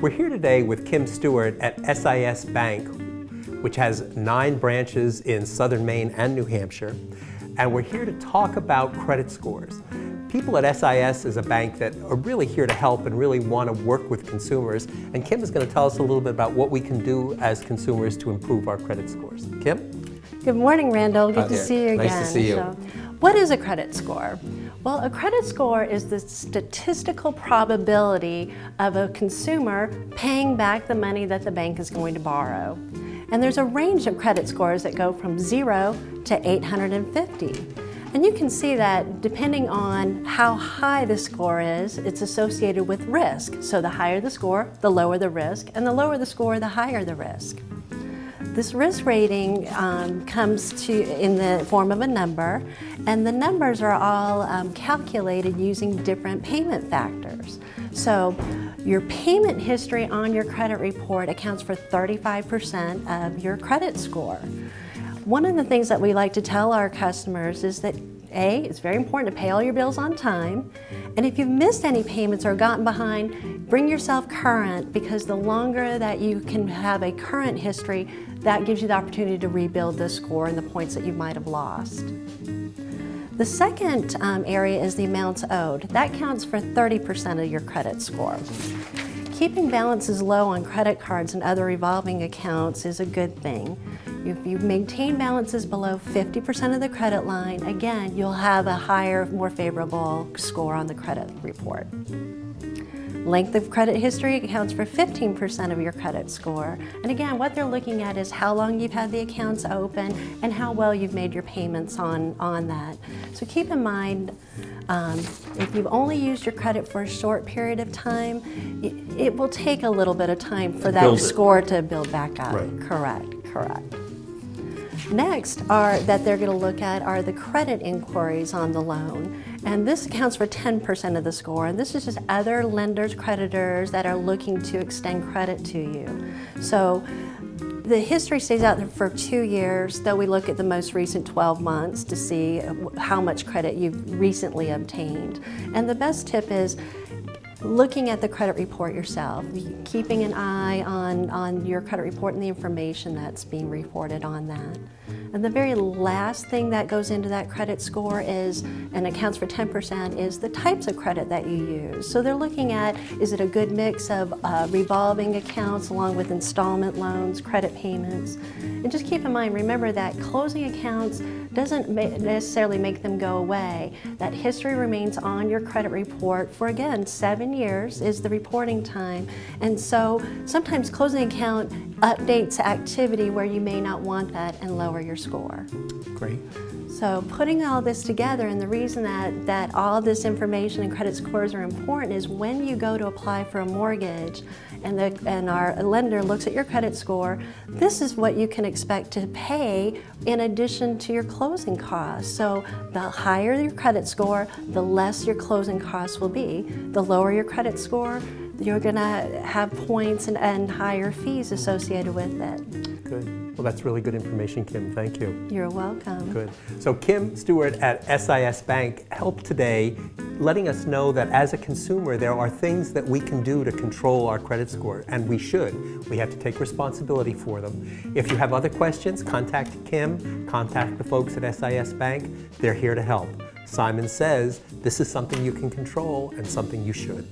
We're here today with Kim Stewart at SIS Bank, which has 9 branches in southern Maine and New Hampshire, and we're here to talk about credit scores. People at SIS is a bank that are really here to help and really want to work with consumers, and Kim is going to tell us a little bit about what we can do as consumers to improve our credit scores. Kim? Good morning, Randall. Good to see you again. Nice to see you. What is a credit score? Well, a credit score is the statistical probability of a consumer paying back the money that the bank is going to borrow. And there's a range of credit scores that go from 0 to 850. And you can see that depending on how high the score is, it's associated with risk. So the higher the score, the lower the risk, and the lower the score, the higher the risk. This risk rating comes in the form of a number, and the numbers are all calculated using different payment factors. So your payment history on your credit report accounts for 35% of your credit score. One of the things that we like to tell our customers is that it's very important to pay all your bills on time, and if you've missed any payments or gotten behind, bring yourself current, because the longer that you can have a current history, that gives you the opportunity to rebuild the score and the points that you might have lost. The second area is the amounts owed. That counts for 30% of your credit score. Keeping balances low on credit cards and other revolving accounts is a good thing. If you maintain balances below 50% of the credit line, again, you'll have a higher, more favorable score on the credit report. Length of credit history accounts for 15% of your credit score. And again, what they're looking at is how long you've had the accounts open and how well you've made your payments on that. So keep in mind, if you've only used your credit for a short period of time, it will take a little bit of time for that score to build back up. Right. Correct. Next that they're going to look at are the credit inquiries on the loan. And this accounts for 10% of the score. And this is just other lenders, creditors that are looking to extend credit to you. So the history stays out there for 2 years, though we look at the most recent 12 months to see how much credit you've recently obtained. And the best tip is looking at the credit report yourself, keeping an eye on your credit report and the information that's being reported on that. And the very last thing that goes into that credit score is, and accounts for 10%, is the types of credit that you use. So they're looking at, is it a good mix of revolving accounts along with installment loans, credit payments? And just keep in mind, remember that closing accounts doesn't necessarily make them go away. That history remains on your credit report for, again, 7 years is the reporting time. And so sometimes closing account updates activity where you may not want that and lower your score. Great. So putting all this together, and the reason that all this information and credit scores are important is when you go to apply for a mortgage and our lender looks at your credit score, this is what you can expect to pay in addition to your closing costs. So the higher your credit score, the less your closing costs will be. The lower your credit score, you're going to have points and higher fees associated with it. Good. Well, that's really good information, Kim. Thank you. You're welcome. Good. So Kim Stewart at SIS Bank helped today letting us know that as a consumer, there are things that we can do to control our credit score, and we should. We have to take responsibility for them. If you have other questions, contact Kim, contact the folks at SIS Bank. They're here to help. Simon says this is something you can control and something you should.